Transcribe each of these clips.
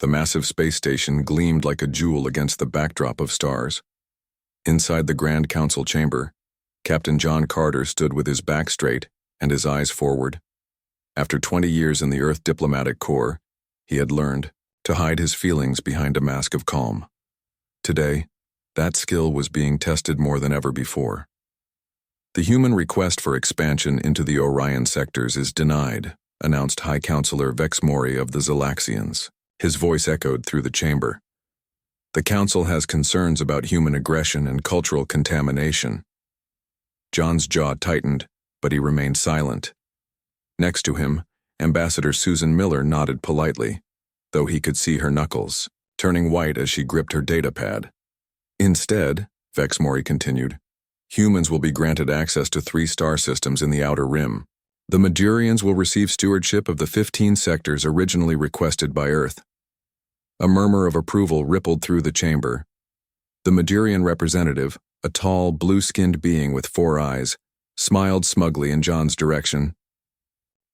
The massive space station gleamed like a jewel against the backdrop of stars. Inside the Grand Council chamber, Captain John Carter stood with his back straight and his eyes forward. After 20 years in the Earth Diplomatic Corps, he had learned to hide his feelings behind a mask of calm. Today, that skill was being tested more than ever before. The human request for expansion into the Orion sectors is denied, announced High Counselor Vex Mori of the Zalaxians. His voice echoed through the chamber. The Council has concerns about human aggression and cultural contamination. John's jaw tightened, but he remained silent. Next to him, Ambassador Susan Miller nodded politely, though he could see her knuckles, turning white as she gripped her datapad. Instead, Vex Mori continued, humans will be granted access to 3 star systems in the Outer Rim. The Madurians will receive stewardship of the 15 sectors originally requested by Earth. A murmur of approval rippled through the chamber. The Madurian representative, a tall, blue-skinned being with 4 eyes, smiled smugly in John's direction.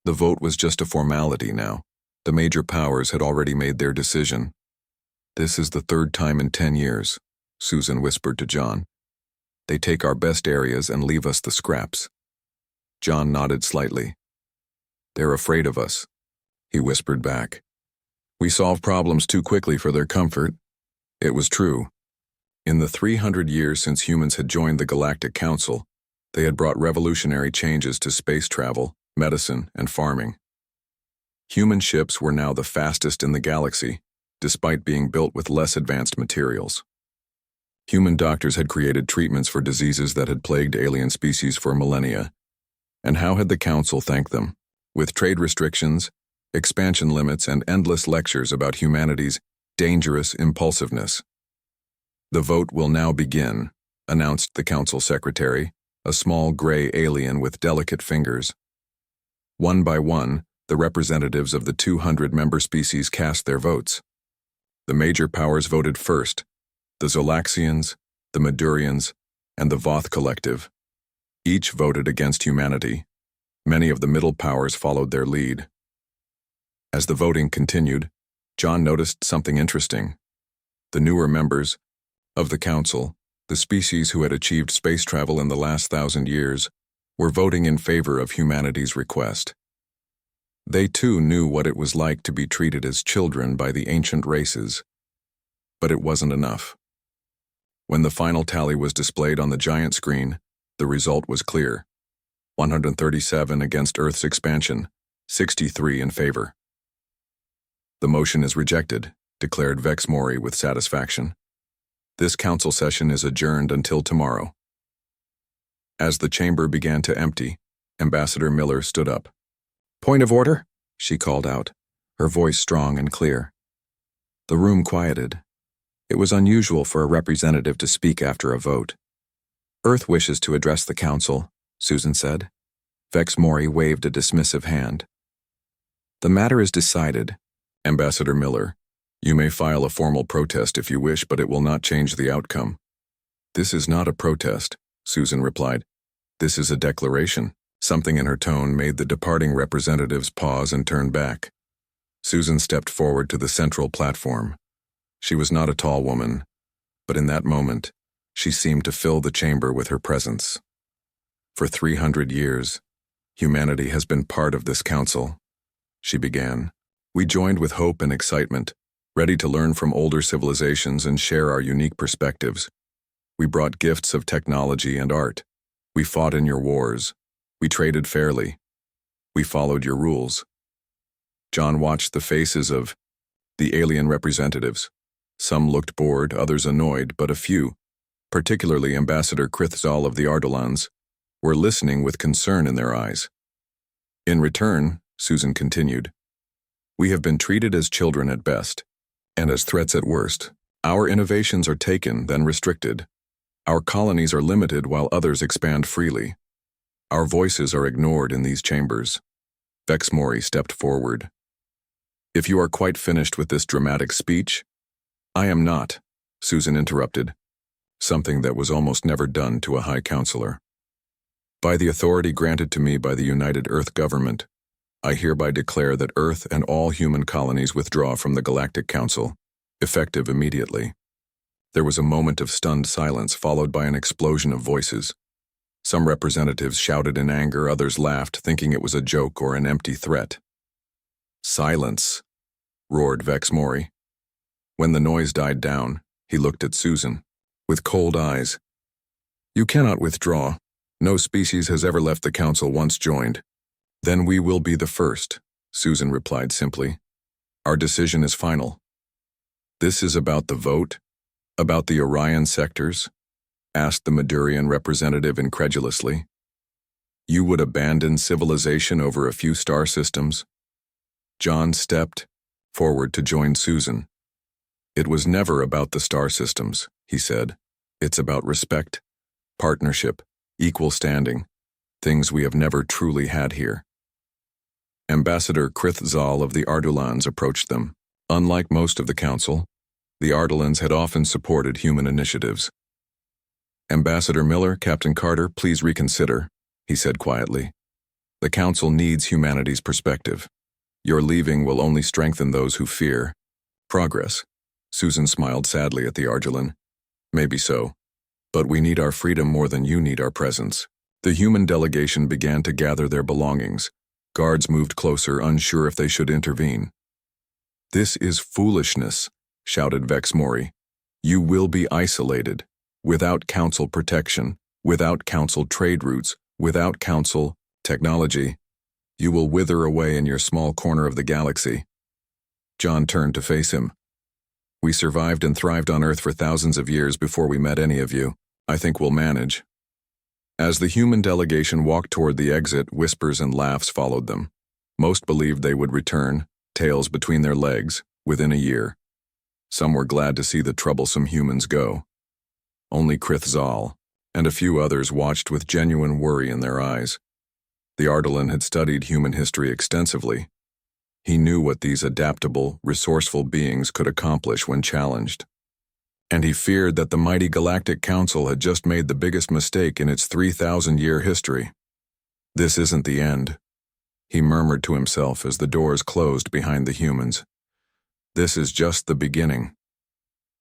The vote was just a formality now. The major powers had already made their decision. This is the 3rd time in 10 years, Susan whispered to John. They take our best areas and leave us the scraps. John nodded slightly. They're afraid of us, he whispered back. We solve problems too quickly for their comfort. It was true. In the 300 years since humans had joined the Galactic Council, they had brought revolutionary changes to space travel, medicine, and farming. Human ships were now the fastest in the galaxy, despite being built with less advanced materials. Human doctors had created treatments for diseases that had plagued alien species for millennia. And how had the Council thanked them? With trade restrictions, expansion limits, and endless lectures about humanity's dangerous impulsiveness. The vote will now begin, announced the Council Secretary, a small gray alien with delicate fingers. One by one, the representatives of the 200 member species cast their votes. The major powers voted first, the Zolaxians, the Madurians, and the Voth Collective. Each voted against humanity. Many of the middle powers followed their lead. As the voting continued, John noticed something interesting. The newer members of the Council, the species who had achieved space travel in the last 1,000 years, were voting in favor of humanity's request. They too knew what it was like to be treated as children by the ancient races. But it wasn't enough. When the final tally was displayed on the giant screen, the result was clear. 137 against Earth's expansion, 63 in favor. The motion is rejected, declared Vex Mori with satisfaction. This council session is adjourned until tomorrow. As the chamber began to empty, Ambassador Miller stood up. Point of order, she called out, her voice strong and clear. The room quieted. It was unusual for a representative to speak after a vote. Earth wishes to address the council, Susan said. Vex Mori waved a dismissive hand. The matter is decided. Ambassador Miller, you may file a formal protest if you wish, but it will not change the outcome. This is not a protest, Susan replied. This is a declaration. Something in her tone made the departing representatives pause and turn back. Susan stepped forward to the central platform. She was not a tall woman, but in that moment, she seemed to fill the chamber with her presence. For 300 years, humanity has been part of this council, she began. We joined with hope and excitement, ready to learn from older civilizations and share our unique perspectives. We brought gifts of technology and art. We fought in your wars. We traded fairly. We followed your rules. John watched the faces of the alien representatives. Some looked bored, others annoyed, but a few, particularly Ambassador Krithzal of the Ardolans, were listening with concern in their eyes. In return, Susan continued, we have been treated as children at best, and as threats at worst. Our innovations are taken, then restricted. Our colonies are limited while others expand freely. Our voices are ignored in these chambers. Vex Mori stepped forward. If you are quite finished with this dramatic speech, I am not, Susan interrupted, something that was almost never done to a high counselor. By the authority granted to me by the United Earth government, I hereby declare that Earth and all human colonies withdraw from the Galactic Council, effective immediately." There was a moment of stunned silence, followed by an explosion of voices. Some representatives shouted in anger, others laughed, thinking it was a joke or an empty threat. "Silence!" roared Vex Mori. When the noise died down, he looked at Susan, with cold eyes. "You cannot withdraw. No species has ever left the Council once joined." "Then we will be the first," Susan replied simply. "Our decision is final." "This is about the vote? About the Orion sectors?" asked the Madurian representative incredulously. "You would abandon civilization over a few star systems?" John stepped forward to join Susan. "It was never about the star systems," he said. "It's about respect, partnership, equal standing, things we have never truly had here." Ambassador Krith Zal of the Ardulans approached them. Unlike most of the Council, the Ardulans had often supported human initiatives. "Ambassador Miller, Captain Carter, please reconsider," he said quietly. "The Council needs humanity's perspective. Your leaving will only strengthen those who fear progress." Susan smiled sadly at the Ardulan. "Maybe so. But we need our freedom more than you need our presence." The human delegation began to gather their belongings. Guards moved closer, unsure if they should intervene. "This is foolishness," shouted Vex Mori. "You will be isolated, without Council protection, without Council trade routes, without Council technology. You will wither away in your small corner of the galaxy." John turned to face him. "We survived and thrived on Earth for thousands of years before we met any of you. I think we'll manage." As the human delegation walked toward the exit, whispers and laughs followed them. Most believed they would return, tails between their legs, within a year. Some were glad to see the troublesome humans go. Only Krith Zal and a few others watched with genuine worry in their eyes. The Ardulan had studied human history extensively. He knew what these adaptable, resourceful beings could accomplish when challenged. And he feared that the mighty Galactic Council had just made the biggest mistake in its 3,000-year history. "This isn't the end," he murmured to himself as the doors closed behind the humans. "This is just the beginning."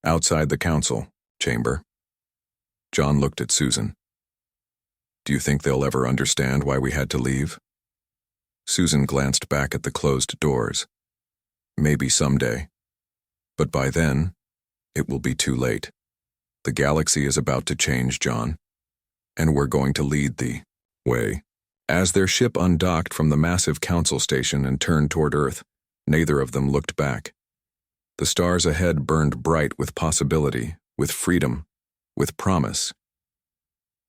Outside the Council chamber, John looked at Susan. "Do you think they'll ever understand why we had to leave?" Susan glanced back at the closed doors. "Maybe someday. But by then, it will be too late. The galaxy is about to change, John. And we're going to lead the way." As their ship undocked from the massive Council station and turned toward Earth, neither of them looked back. The stars ahead burned bright with possibility, with freedom, with promise.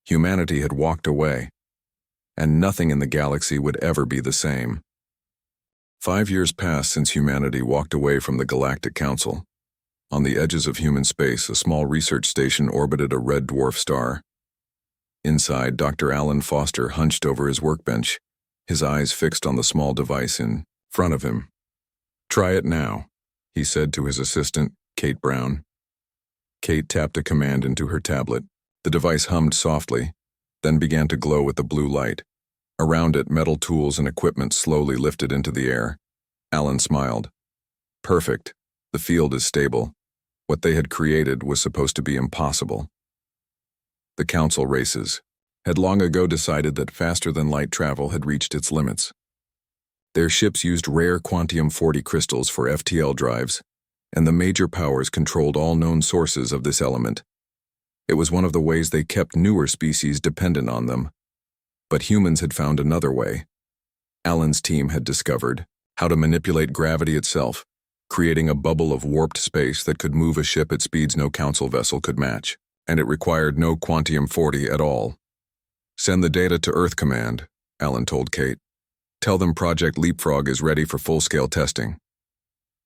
Humanity had walked away, and nothing in the galaxy would ever be the same. 5 years passed since humanity walked away from the Galactic Council. On the edges of human space, a small research station orbited a red dwarf star. Inside, Dr. Alan Foster hunched over his workbench, his eyes fixed on the small device in front of him. "Try it now," he said to his assistant, Kate Brown. Kate tapped a command into her tablet. The device hummed softly, then began to glow with a blue light. Around it, metal tools and equipment slowly lifted into the air. Alan smiled. "Perfect. The field is stable. What they had created was supposed to be impossible." The Council races had long ago decided that faster-than-light travel had reached its limits. Their ships used rare Quantium-40 crystals for FTL drives, and the major powers controlled all known sources of this element. It was one of the ways they kept newer species dependent on them. But humans had found another way. Alan's team had discovered how to manipulate gravity itself, creating a bubble of warped space that could move a ship at speeds no Council vessel could match, and it required no Quantium-40 at all. "Send the data to Earth Command," Alan told Kate. "Tell them Project Leapfrog is ready for full-scale testing."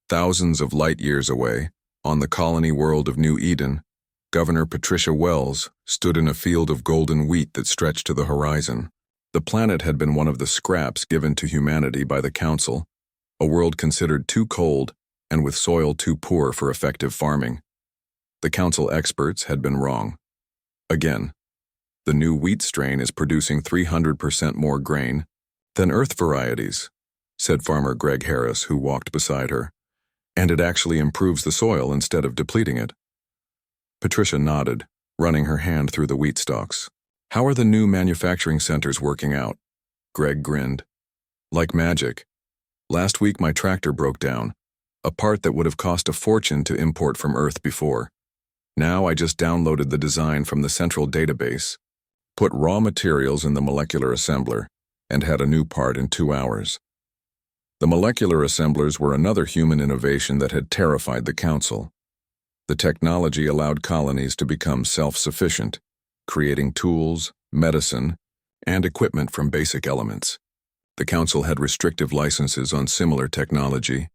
Thousands of light-years away, on the colony world of New Eden, Governor Patricia Wells stood in a field of golden wheat that stretched to the horizon. The planet had been one of the scraps given to humanity by the Council, a world considered too cold and with soil too poor for effective farming. The Council experts had been wrong. Again, the new wheat strain is producing 300% more grain than Earth varieties, said Farmer Greg Harris, who walked beside her. And it actually improves the soil instead of depleting it. Patricia nodded, running her hand through the wheat stalks. How are the new manufacturing centers working out? Greg grinned. Like magic. Last week my tractor broke down, a part that would have cost a fortune to import from Earth before. Now I just downloaded the design from the central database, put raw materials in the molecular assembler, and had a new part in 2 hours. The molecular assemblers were another human innovation that had terrified the Council. The technology allowed colonies to become self-sufficient, creating tools, medicine, and equipment from basic elements. The Council had restrictive licenses on similar technology,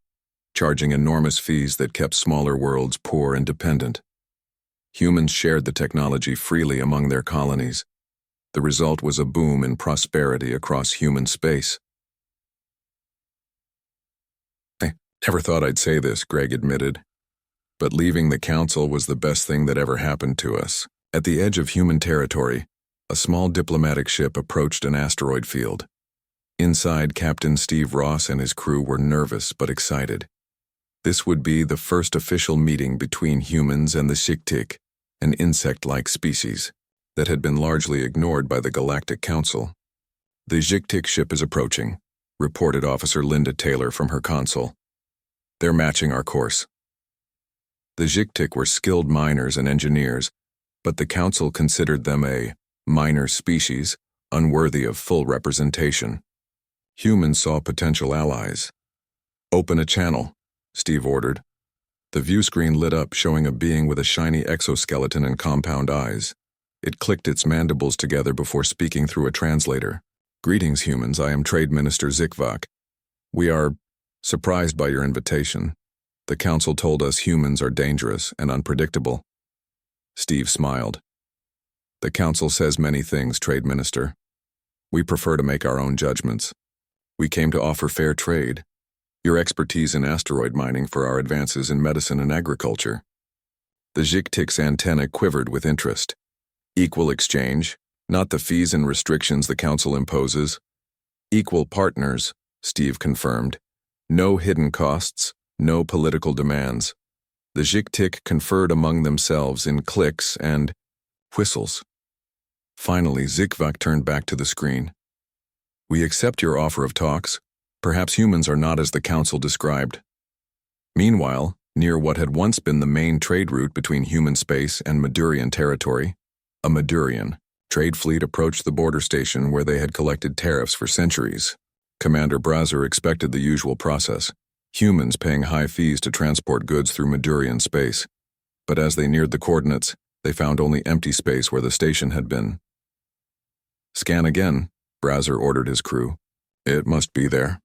charging enormous fees that kept smaller worlds poor and dependent. Humans shared the technology freely among their colonies. The result was a boom in prosperity across human space. I never thought I'd say this, Greg admitted, but leaving the Council was the best thing that ever happened to us. At the edge of human territory, a small diplomatic ship approached an asteroid field. Inside, Captain Steve Ross and his crew were nervous but excited. This would be the first official meeting between humans and the Xiktik, an insect-like species that had been largely ignored by the Galactic Council. The Xiktik ship is approaching, reported Officer Linda Taylor from her console. They're matching our course. The Xiktik were skilled miners and engineers, but the Council considered them a minor species, unworthy of full representation. Humans saw potential allies. Open a channel, Steve ordered. The view screen lit up, showing a being with a shiny exoskeleton and compound eyes. It clicked its mandibles together before speaking through a translator. Greetings, humans. I am Trade Minister Zikvak. We are surprised by your invitation. The Council told us humans are dangerous and unpredictable. Steve smiled. The Council says many things, Trade Minister. We prefer to make our own judgments. We came to offer fair trade, your expertise in asteroid mining for our advances in medicine and agriculture. The Xiktik's antenna quivered with interest. Equal exchange, not the fees and restrictions the Council imposes. Equal partners, Steve confirmed. No hidden costs, no political demands. The Xiktik conferred among themselves in clicks and whistles. Finally, Zikvak turned back to the screen. We accept your offer of talks. Perhaps humans are not as the Council described. Meanwhile, near what had once been the main trade route between human space and Madurian territory, a Madurian trade fleet approached the border station where they had collected tariffs for centuries. Commander Brazer expected the usual process, humans paying high fees to transport goods through Madurian space. But as they neared the coordinates, they found only empty space where the station had been. Scan again, Brazer ordered his crew. It must be there.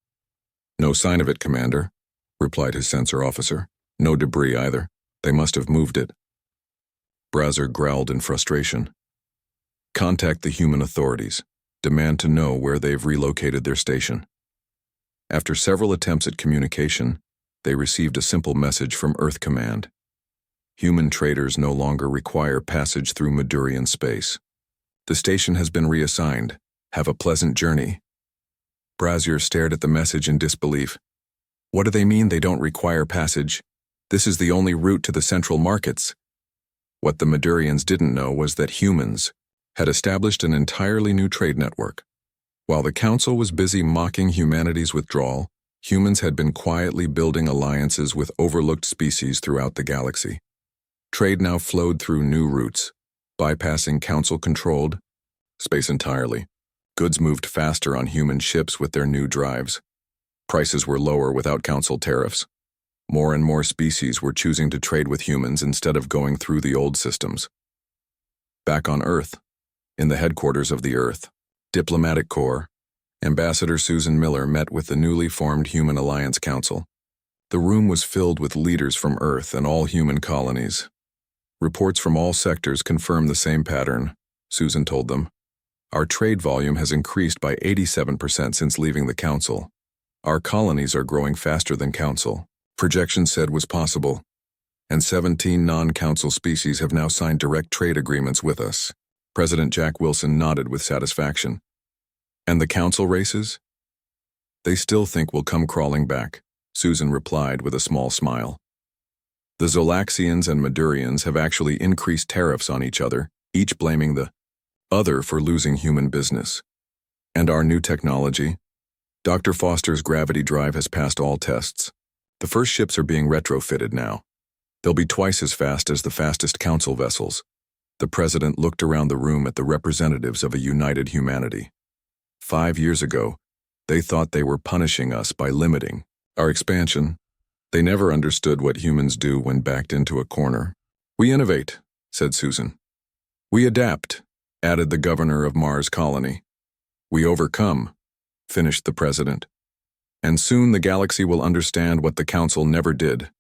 No sign of it, Commander, replied his sensor officer. No debris either. They must have moved it. Brazer growled in frustration. Contact the human authorities. Demand to know where they've relocated their station. After several attempts at communication, they received a simple message from Earth Command. Human traders no longer require passage through Madurian space. The station has been reassigned. Have a pleasant journey. Brazier stared at the message in disbelief. What do they mean they don't require passage? This is the only route to the central markets. What the Madurians didn't know was that humans had established an entirely new trade network. While the Council was busy mocking humanity's withdrawal, humans had been quietly building alliances with overlooked species throughout the galaxy. Trade now flowed through new routes, bypassing Council-controlled space entirely. Goods moved faster on human ships with their new drives. Prices were lower without Council tariffs. More and more species were choosing to trade with humans instead of going through the old systems. Back on Earth, in the headquarters of the Earth Diplomatic Corps, Ambassador Susan Miller met with the newly formed Human Alliance Council. The room was filled with leaders from Earth and all human colonies. Reports from all sectors confirm the same pattern, Susan told them. Our trade volume has increased by 87% since leaving the Council. Our colonies are growing faster than Council. Projections said was possible. And 17 non-Council species have now signed direct trade agreements with us. President Jack Wilson nodded with satisfaction. And the Council races? They still think we'll come crawling back, Susan replied with a small smile. The Zolaxians and Madurians have actually increased tariffs on each other, each blaming the other for losing human business. And our new technology? Dr. Foster's gravity drive has passed all tests. The first ships are being retrofitted now. They'll be twice as fast as the fastest council vessels. The president looked around the room at the representatives of a united humanity. 5 years ago, they thought they were punishing us by limiting our expansion. They never understood what humans do when backed into a corner. We innovate, said Susan. We adapt, added the governor of Mars Colony. We overcome, finished the president. And soon the galaxy will understand what the council never did.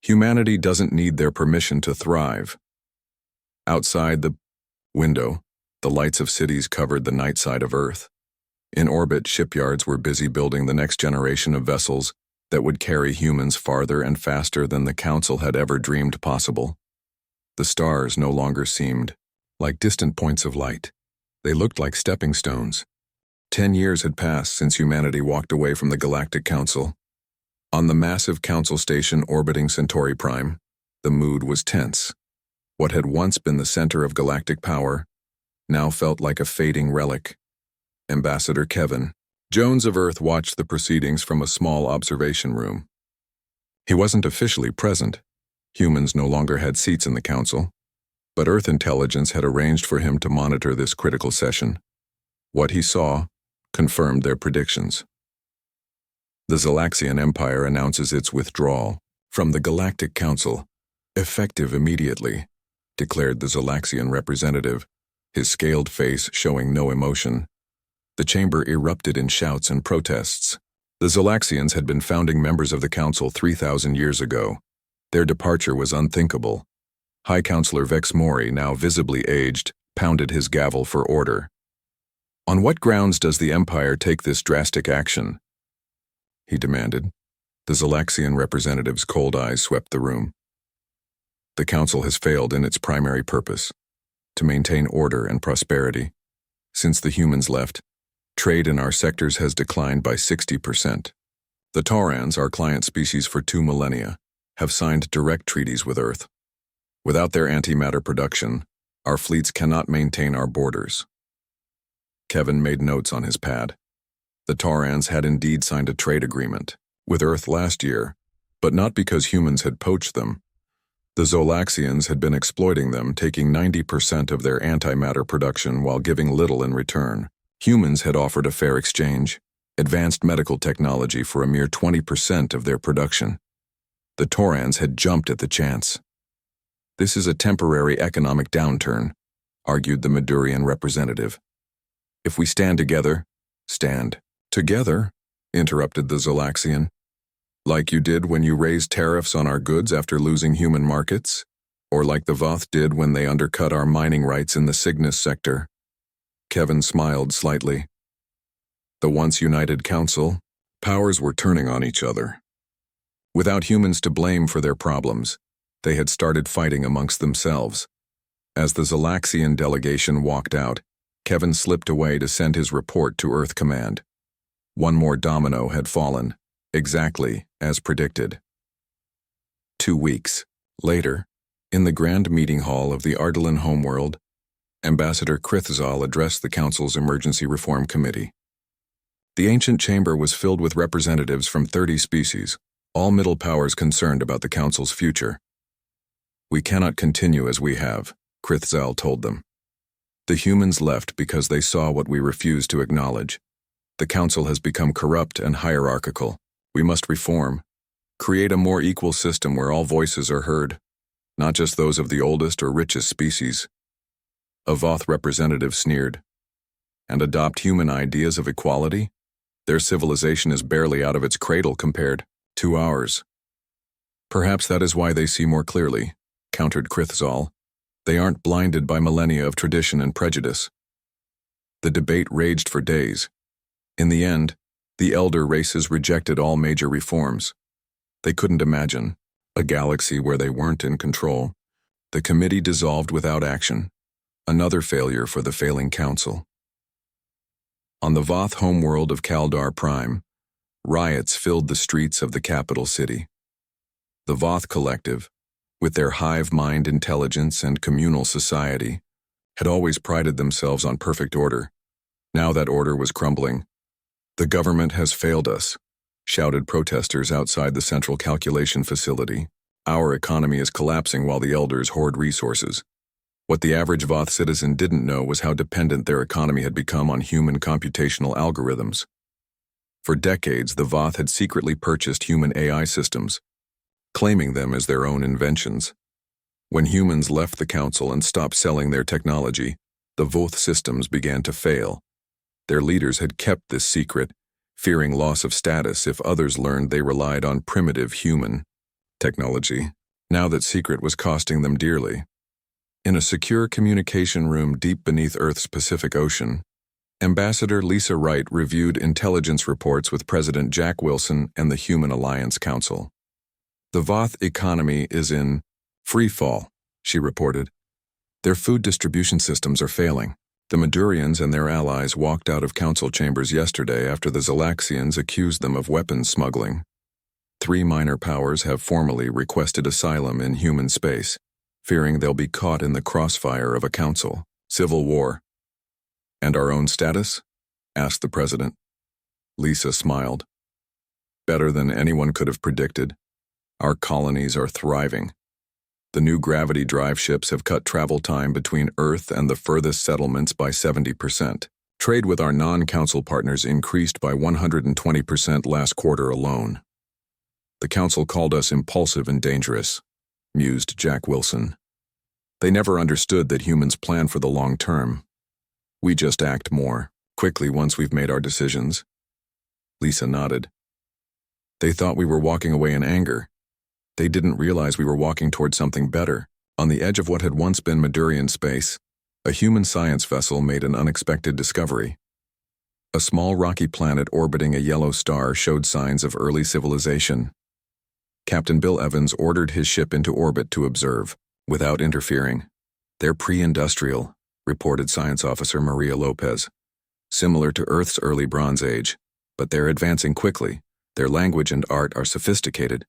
Humanity doesn't need their permission to thrive. Outside the window, the lights of cities covered the night side of Earth. In orbit, shipyards were busy building the next generation of vessels that would carry humans farther and faster than the council had ever dreamed possible. The stars no longer seemed like distant points of light. They looked like stepping stones. 10 years had passed since humanity walked away from the Galactic Council. On the massive council station orbiting Centauri Prime, the mood was tense. What had once been the center of galactic power now felt like a fading relic. Ambassador Kevin Jones of Earth watched the proceedings from a small observation room. He wasn't officially present. Humans no longer had seats in the council, but Earth intelligence had arranged for him to monitor this critical session. What he saw confirmed their predictions. The Zolaxian Empire announces its withdrawal from the Galactic Council, effective immediately, declared the Zolaxian representative, his scaled face showing no emotion. The chamber erupted in shouts and protests. The Zolaxians had been founding members of the council 3,000 years ago. Their departure was unthinkable. High Counselor Vex Mori, now visibly aged, pounded his gavel for order. On what grounds does the Empire take this drastic action? He demanded. The Zolaxian representative's cold eyes swept the room. The council has failed in its primary purpose, to maintain order and prosperity. Since the humans left, trade in our sectors has declined by 60%. The Taurans, our client species for 2 millennia, have signed direct treaties with Earth. Without their antimatter production, our fleets cannot maintain our borders. Kevin made notes on his pad. The Taurans had indeed signed a trade agreement with Earth last year, but not because humans had poached them. The Zolaxians had been exploiting them, taking 90% of their antimatter production while giving little in return. Humans had offered a fair exchange, advanced medical technology for a mere 20% of their production. The Taurans had jumped at the chance. This is a temporary economic downturn, argued the Madurian representative. If we stand together, stand together, interrupted the Zolaxian. Like you did when you raised tariffs on our goods after losing human markets? Or like the Voth did when they undercut our mining rights in the Cygnus sector? Kevin smiled slightly. The once united council, powers were turning on each other. Without humans to blame for their problems, they had started fighting amongst themselves. As the Zolaxian delegation walked out, Kevin slipped away to send his report to Earth Command. One more domino had fallen, exactly as predicted. 2 weeks later, in the grand meeting hall of the Ardalan homeworld, Ambassador Krithzal addressed the Council's Emergency Reform Committee. The ancient chamber was filled with representatives from 30 species, all middle powers concerned about the Council's future. We cannot continue as we have, Krithzal told them. The humans left because they saw what we refused to acknowledge. The Council has become corrupt and hierarchical. We must reform. Create a more equal system where all voices are heard, not just those of the oldest or richest species. A Voth representative sneered. And adopt human ideas of equality? Their civilization is barely out of its cradle compared to ours. Perhaps that is why they see more clearly, countered Krithzal. They aren't blinded by millennia of tradition and prejudice. The debate raged for days. In the end, the elder races rejected all major reforms. They couldn't imagine a galaxy where they weren't in control. The committee dissolved without action, another failure for the failing council. On the Voth homeworld of Kaldar Prime, Riots filled the streets of the capital city. The Voth Collective, with their hive-mind intelligence and communal society, had always prided themselves on perfect order. Now that order was crumbling. "The government has failed us," shouted protesters outside the central calculation facility. "Our economy is collapsing while the elders hoard resources." What the average Voth citizen didn't know was how dependent their economy had become on human computational algorithms. For decades, the Voth had secretly purchased human AI systems, claiming them as their own inventions. When humans left the council and stopped selling their technology, the Voth systems began to fail. Their leaders had kept this secret, fearing loss of status if others learned they relied on primitive human technology. Now that secret was costing them dearly. In a secure communication room deep beneath Earth's Pacific Ocean, Ambassador Lisa Wright reviewed intelligence reports with President Jack Wilson and the Human Alliance Council. "The Voth economy is in free fall," she reported. "Their food distribution systems are failing. The Madurians and their allies walked out of council chambers yesterday after the Zalaxians accused them of weapons smuggling. 3 minor powers have formally requested asylum in human space, fearing they'll be caught in the crossfire of a council civil war." "And our own status?" asked the president. Lisa smiled. "Better than anyone could have predicted. Our colonies are thriving. The new gravity drive ships have cut travel time between Earth and the furthest settlements by 70%. Trade with our non-council partners increased by 120% last quarter alone. The council called us impulsive and dangerous," mused Jack Wilson. "They never understood that humans plan for the long term. We just act more quickly once we've made our decisions." Lisa nodded. "They thought we were walking away in anger. They didn't realize we were walking toward something better." On the edge of what had once been Madurian space, a human science vessel made an unexpected discovery. A small rocky planet orbiting a yellow star showed signs of early civilization. Captain Bill Evans ordered his ship into orbit to observe, without interfering. "They're pre-industrial," reported Science Officer Maria Lopez. "Similar to Earth's early Bronze Age, but they're advancing quickly. Their language and art are sophisticated."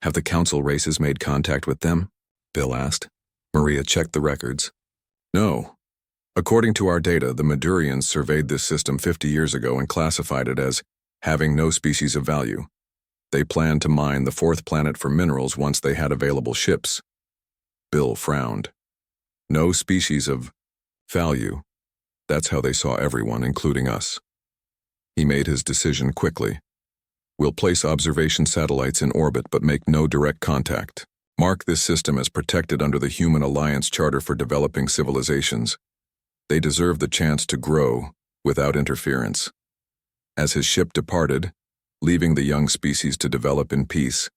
"Have the council races made contact with them?" Bill asked. Maria checked the records. "No. According to our data, the Madurians surveyed this system 50 years ago and classified it as having no species of value. They planned to mine the 4th planet for minerals once they had available ships." Bill frowned. "No species of value. That's how they saw everyone, including us." He made his decision quickly. "We'll place observation satellites in orbit but make no direct contact. Mark this system as protected under the Human Alliance Charter for Developing Civilizations. They deserve the chance to grow without interference." As his ship departed, leaving the young species to develop in peace,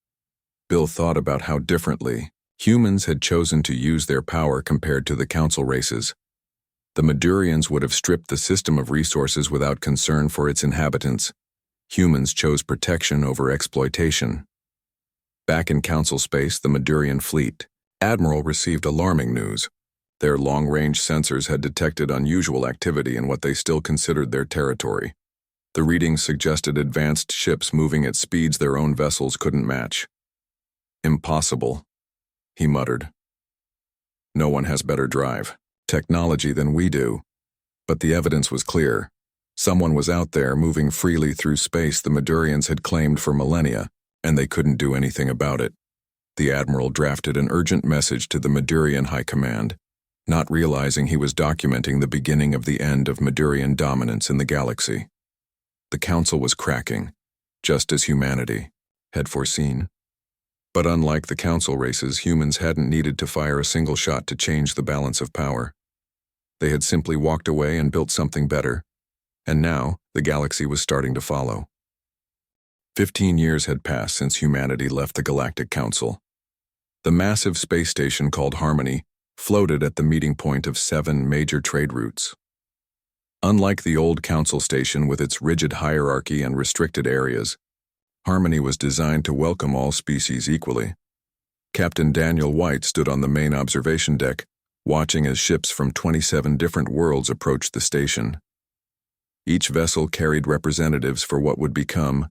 Bill thought about how differently humans had chosen to use their power compared to the council races. The Madurians would have stripped the system of resources without concern for its inhabitants. Humans chose protection over exploitation. Back in council space, the Madurian fleet, Admiral received alarming news. Their long-range sensors had detected unusual activity in what they still considered their territory. The readings suggested advanced ships moving at speeds their own vessels couldn't match. "Impossible," he muttered. "No one has better drive technology than we do." But the evidence was clear. Someone was out there moving freely through space the Madurians had claimed for millennia, and they couldn't do anything about it. The Admiral drafted an urgent message to the Madurian High Command, not realizing he was documenting the beginning of the end of Madurian dominance in the galaxy. The Council was cracking, just as humanity had foreseen. But unlike the Council races, humans hadn't needed to fire a single shot to change the balance of power. They had simply walked away and built something better, and now the galaxy was starting to follow. 15 years had passed since humanity left the Galactic Council. The massive space station called Harmony floated at the meeting point of 7 major trade routes. Unlike the old Council station with its rigid hierarchy and restricted areas, Harmony was designed to welcome all species equally. Captain Daniel White stood on the main observation deck, watching as ships from 27 different worlds approached the station. Each vessel carried representatives for what would become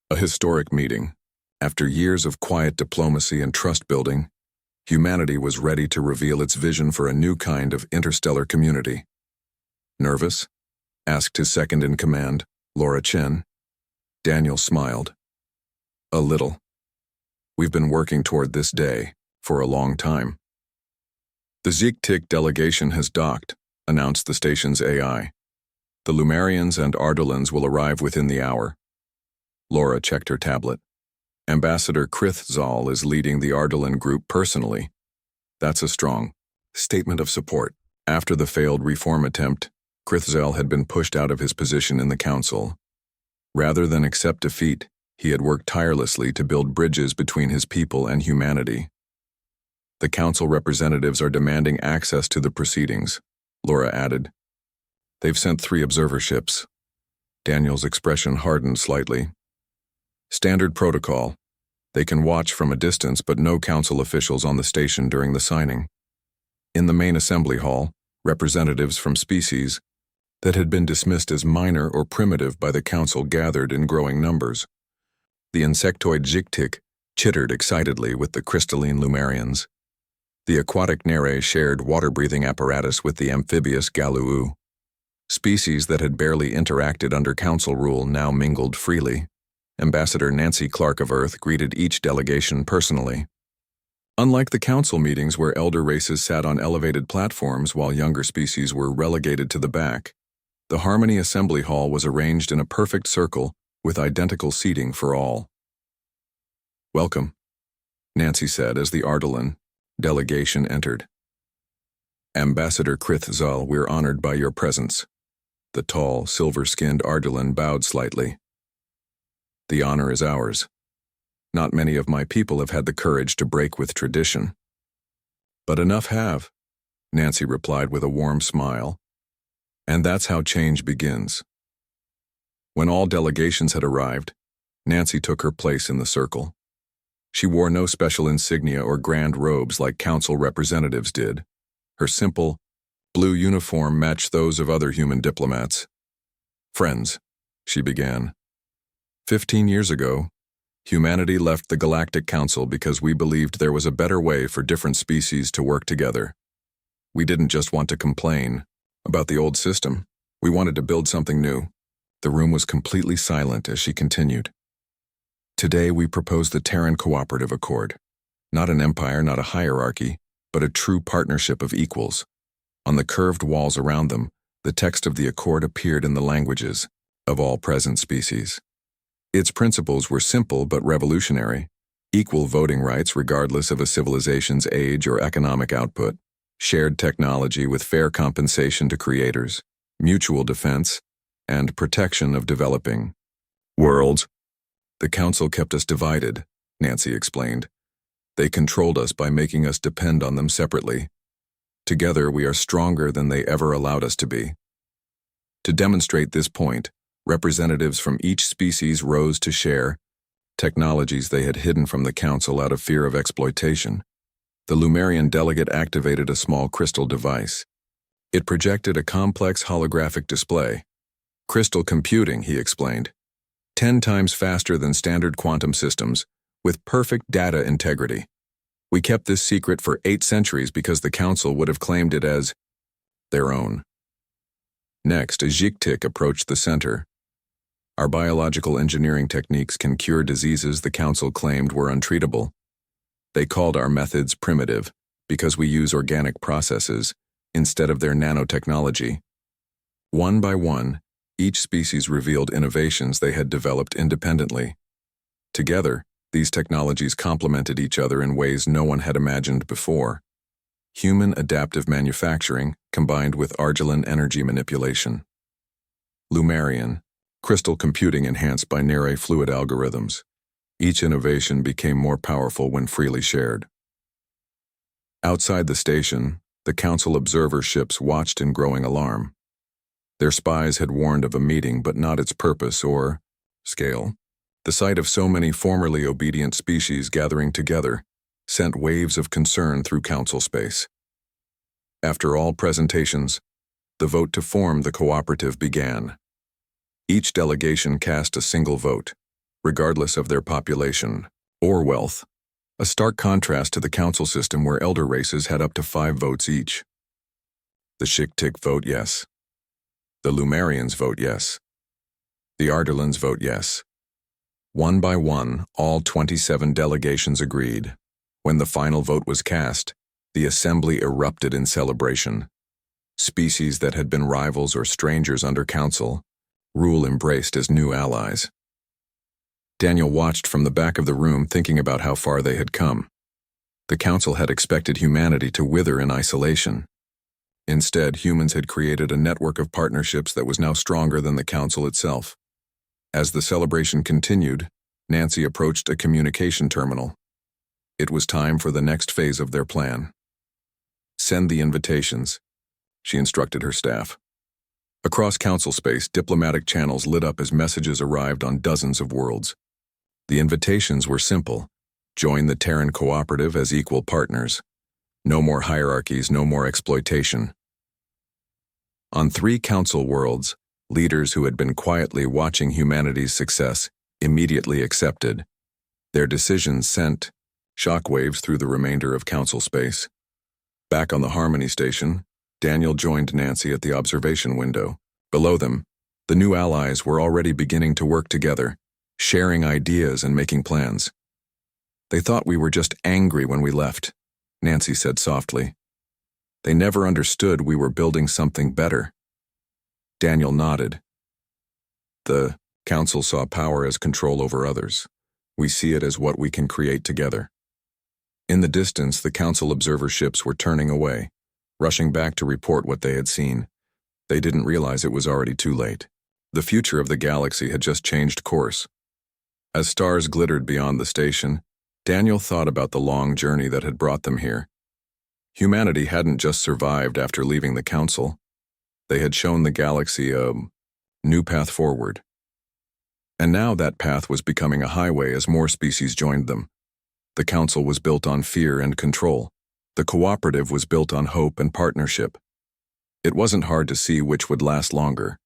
a historic meeting. After years of quiet diplomacy and trust building, humanity was ready to reveal its vision for a new kind of interstellar community. Nervous? Asked his second-in-command, Laura Chen. Daniel smiled. A little. We've been working toward this day for a long time. The Ziktik delegation has docked, announced the station's AI. The Lumarians and Ardolans will arrive within the hour. Laura checked her tablet. Ambassador Krithzal is leading the Ardolan group personally. That's a strong statement of support. After the failed reform attempt, Krithzal had been pushed out of his position in the council. Rather than accept defeat, he had worked tirelessly to build bridges between his people and humanity. The council representatives are demanding access to the proceedings, Laura added. They've sent 3 observer ships. Daniel's expression hardened slightly. Standard protocol. They can watch from a distance, but no council officials on the station during the signing. In the main assembly hall, representatives from species that had been dismissed as minor or primitive by the council gathered in growing numbers. The insectoid Ziktik chittered excitedly with the crystalline Lumarians. The aquatic Nere shared water-breathing apparatus with the amphibious Galuu. Species that had barely interacted under council rule now mingled freely. Ambassador Nancy Clark of Earth greeted each delegation personally. Unlike the council meetings where elder races sat on elevated platforms while younger species were relegated to the back, the Harmony Assembly Hall was arranged in a perfect circle with identical seating for all. Welcome, Nancy said as the Ardolan delegation entered. Ambassador Krithzal, we're honored by your presence. The tall, silver-skinned Ardolan bowed slightly. The honor is ours. Not many of my people have had the courage to break with tradition. But enough have, Nancy replied with a warm smile. And that's how change begins. When all delegations had arrived, Nancy took her place in the circle. She wore no special insignia or grand robes like council representatives did. Her simple, blue uniform matched those of other human diplomats. Friends, she began. 15 years ago, humanity left the Galactic Council because we believed there was a better way for different species to work together. We didn't just want to complain about the old system. We wanted to build something new. The room was completely silent as she continued. Today we propose the Terran Cooperative Accord. Not an empire, not a hierarchy, but a true partnership of equals. On the curved walls around them, the text of the accord appeared in the languages of all present species. Its principles were simple but revolutionary. Equal voting rights regardless of a civilization's age or economic output. Shared technology with fair compensation to creators. Mutual defense and protection of developing worlds. The council kept us divided, Nancy explained. They controlled us by making us depend on them separately. Together we are stronger than they ever allowed us to be. To demonstrate this point, representatives from each species rose to share technologies they had hidden from the council out of fear of exploitation. The Lumarian delegate activated a small crystal device. It projected a complex holographic display. Crystal computing, he explained. 10 times faster than standard quantum systems, with perfect data integrity. We kept this secret for 8 centuries because the council would have claimed it as their own. Next, a Ziktik approached the center. Our biological engineering techniques can cure diseases the council claimed were untreatable. They called our methods primitive because we use organic processes instead of their nanotechnology. One by one, each species revealed innovations they had developed independently. Together, these technologies complemented each other in ways no one had imagined before. Human adaptive manufacturing combined with Argelan energy manipulation. Lumarian, crystal computing enhanced by Nere fluid algorithms. Each innovation became more powerful when freely shared. Outside the station, the council observer ships watched in growing alarm. Their spies had warned of a meeting, but not its purpose or scale. The sight of so many formerly obedient species gathering together sent waves of concern through council space. After all presentations, the vote to form the cooperative began. Each delegation cast a single vote, regardless of their population or wealth, a stark contrast to the council system where elder races had up to 5 votes each. The Shiktik vote yes. The Lumerians vote yes. The Arderlans vote yes. One by one, all 27 delegations agreed. When the final vote was cast, the assembly erupted in celebration. Species that had been rivals or strangers under council, rule embraced as new allies. Daniel watched from the back of the room, thinking about how far they had come. The council had expected humanity to wither in isolation. Instead, humans had created a network of partnerships that was now stronger than the council itself. As the celebration continued, Nancy approached a communication terminal. It was time for the next phase of their plan. Send the invitations, she instructed her staff. Across council space, diplomatic channels lit up as messages arrived on dozens of worlds. The invitations were simple. Join the Terran Cooperative as equal partners. No more hierarchies, no more exploitation. On 3 council worlds, leaders who had been quietly watching humanity's success immediately accepted. Their decisions sent shockwaves through the remainder of council space. Back on the Harmony station, Daniel joined Nancy at the observation window. Below them, the new allies were already beginning to work together, sharing ideas and making plans. They thought we were just angry when we left, Nancy said softly. They never understood we were building something better. Daniel nodded. The council saw power as control over others. We see it as what we can create together. In the distance, the council observer ships were turning away, rushing back to report what they had seen. They didn't realize it was already too late. The future of the galaxy had just changed course. As stars glittered beyond the station, Daniel thought about the long journey that had brought them here. Humanity hadn't just survived after leaving the council. They had shown the galaxy a new path forward. And now that path was becoming a highway as more species joined them. The council was built on fear and control. The cooperative was built on hope and partnership. It wasn't hard to see which would last longer.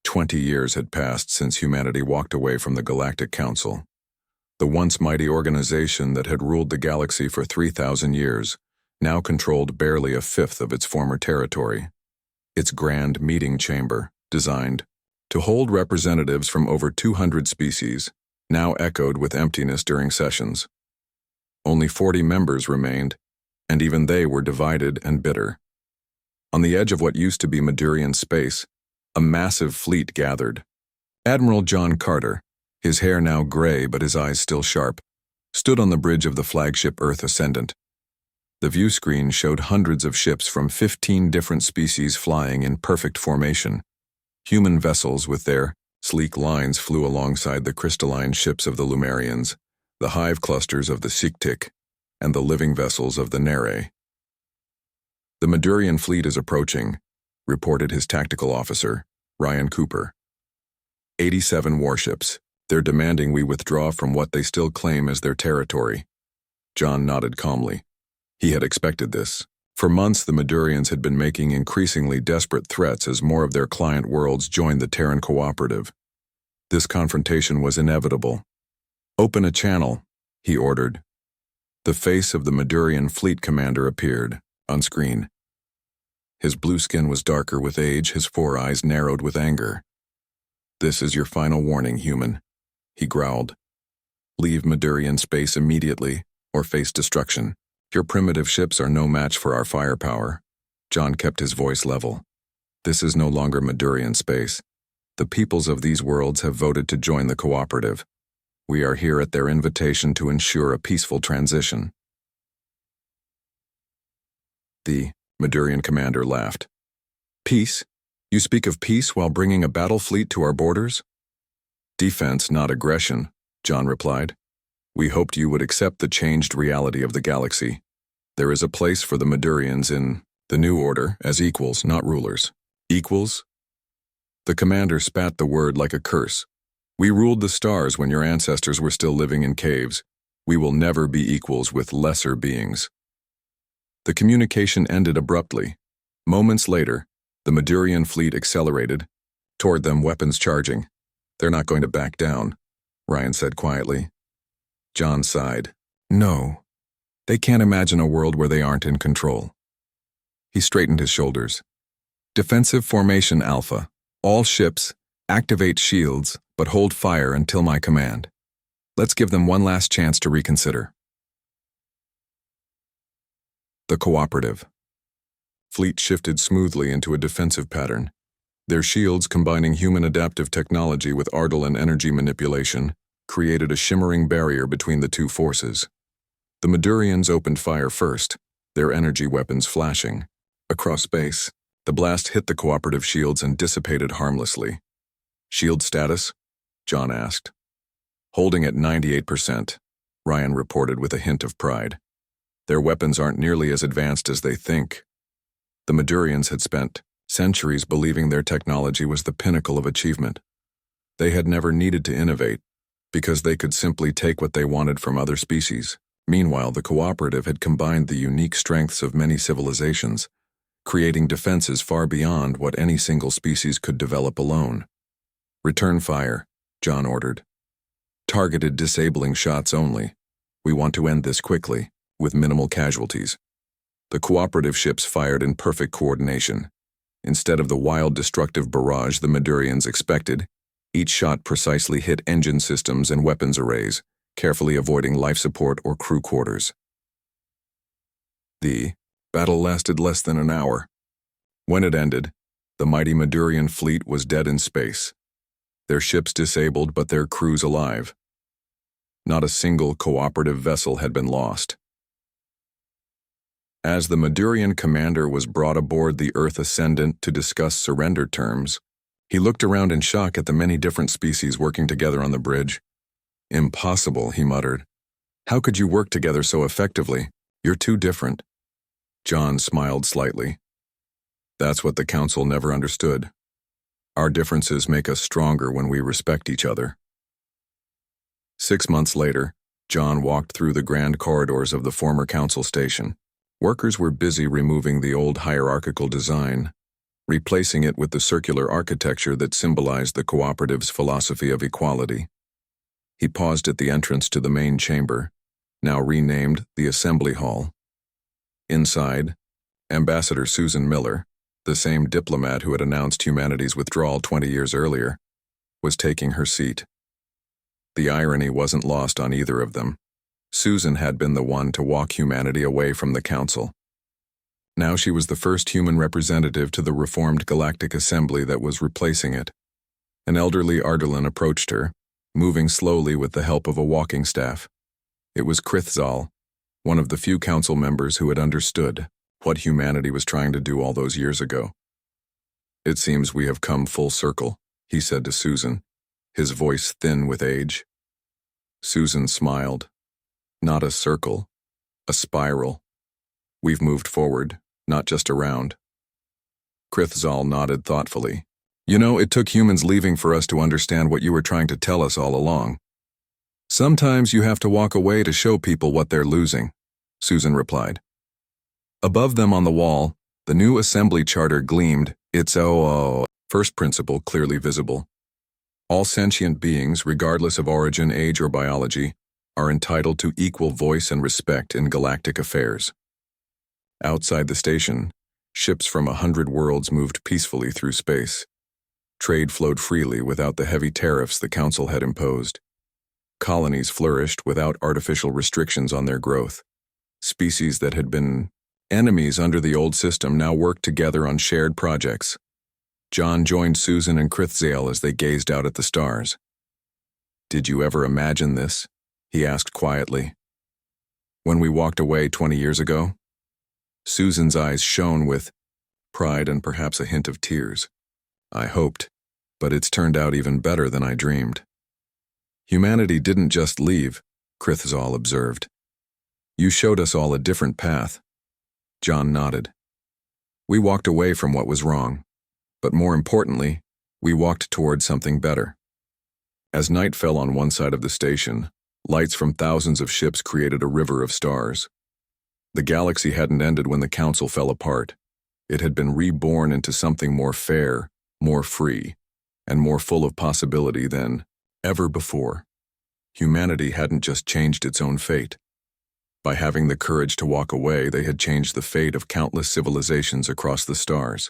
20 years had passed since humanity walked away from the Galactic Council. The once mighty organization that had ruled the galaxy for 3,000 years now controlled barely 1/5 of its former territory. Its grand meeting chamber, designed to hold representatives from over 200 species, now echoed with emptiness during sessions. Only 40 members remained, and even they were divided and bitter. On the edge of what used to be Madurian space, a massive fleet gathered. Admiral John Carter, his hair now gray but his eyes still sharp, stood on the bridge of the flagship Earth Ascendant. The view screen showed hundreds of ships from 15 different species flying in perfect formation. Human vessels with their sleek lines flew alongside the crystalline ships of the Lumerians, the hive clusters of the Siktik, and the living vessels of the Nere. The Madurian fleet is approaching, reported his tactical officer, Ryan Cooper. 87 warships. They're demanding we withdraw from what they still claim as their territory. John nodded calmly. He had expected this. For months, the Madurians had been making increasingly desperate threats as more of their client worlds joined the Terran Cooperative. This confrontation was inevitable. Open a channel, he ordered. The face of the Madurian fleet commander appeared, on screen. His blue skin was darker with age, his 4 eyes narrowed with anger. This is your final warning, human, he growled. Leave Madurian space immediately, or face destruction. Your primitive ships are no match for our firepower. John kept his voice level. This is no longer Madurian space. The peoples of these worlds have voted to join the cooperative. We are here at their invitation to ensure a peaceful transition. The Madurian commander laughed. Peace? You speak of peace while bringing a battle fleet to our borders? Defense, not aggression, John replied. We hoped you would accept the changed reality of the galaxy. There is a place for the Madurians in the new order as equals, not rulers. Equals? The commander spat the word like a curse. We ruled the stars when your ancestors were still living in caves. We will never be equals with lesser beings. The communication ended abruptly. Moments later, the Madurian fleet accelerated, Toward them, weapons charging. They're not going to back down, Ryan said quietly. John sighed. No. They can't imagine a world where they aren't in control. He straightened his shoulders. Defensive formation Alpha. All ships, activate shields, but hold fire until my command. Let's give them one last chance to reconsider. The Cooperative. Fleet shifted smoothly into a defensive pattern. Their shields, combining human adaptive technology with Ardalan energy manipulation, created a shimmering barrier between the two forces. The Madurians opened fire first, their energy weapons flashing. Across space, the blast hit the Cooperative shields and dissipated harmlessly. Shield status? John asked. Holding at 98%, Ryan reported with a hint of pride. Their weapons aren't nearly as advanced as they think. The Madurians had spent centuries believing their technology was the pinnacle of achievement. They had never needed to innovate, because they could simply take what they wanted from other species. Meanwhile, the Cooperative had combined the unique strengths of many civilizations, creating defenses far beyond what any single species could develop alone. Return fire, John ordered. Targeted disabling shots only. We want to end this quickly, with minimal casualties. The Cooperative ships fired in perfect coordination. Instead of the wild destructive barrage the Madurians expected, each shot precisely hit engine systems and weapons arrays, carefully avoiding life support or crew quarters. The battle lasted less than an hour. When it ended, the mighty Madurian fleet was dead in space. Their ships disabled but their crews alive. Not a single Cooperative vessel had been lost. As the Madurian commander was brought aboard the Earth Ascendant to discuss surrender terms, he looked around in shock at the many different species working together on the bridge. Impossible, he muttered. How could you work together so effectively? You're too different. John smiled slightly. That's what the Council never understood. Our differences make us stronger when we respect each other. 6 months later, John walked through the grand corridors of the former Council station. Workers were busy removing the old hierarchical design, replacing it with the circular architecture that symbolized the Cooperative's philosophy of equality. He paused at the entrance to the main chamber, now renamed the Assembly Hall. Inside, Ambassador Susan Miller, the same diplomat who had announced humanity's withdrawal 20 years earlier, was taking her seat. The irony wasn't lost on either of them. Susan had been the one to walk humanity away from the Council. Now she was the first human representative to the reformed Galactic Assembly that was replacing it. An elderly Ardalan approached her, moving slowly with the help of a walking staff. It was Krithzal, one of the few Council members who had understood what humanity was trying to do all those years ago. It seems we have come full circle, he said to Susan, his voice thin with age. Susan smiled. Not a circle, a spiral. We've moved forward, not just around. Krithzal nodded thoughtfully. You know, it took humans leaving for us to understand what you were trying to tell us all along. Sometimes you have to walk away to show people what they're losing, Susan replied. Above them on the wall, the new assembly charter gleamed, its first principle clearly visible. All sentient beings, regardless of origin, age, or biology, are entitled to equal voice and respect in galactic affairs. Outside the station, ships from 100 worlds moved peacefully through space. Trade flowed freely without the heavy tariffs the Council had imposed. Colonies flourished without artificial restrictions on their growth. Species that had been enemies under the old system now worked together on shared projects. John joined Susan and Krithzal as they gazed out at the stars. Did you ever imagine this? He asked quietly. When we walked away 20 years ago? Susan's eyes shone with pride and perhaps a hint of tears. I hoped, but it's turned out even better than I dreamed. Humanity didn't just leave, Krithzal observed. You showed us all a different path. John nodded. We walked away from what was wrong, but more importantly, we walked toward something better. As night fell on one side of the station, lights from thousands of ships created a river of stars. The galaxy hadn't ended when the Council fell apart. It had been reborn into something more fair, more free. and more full of possibility than ever before. Humanity hadn't just changed its own fate. By having the courage to walk away, they had changed the fate of countless civilizations across the stars.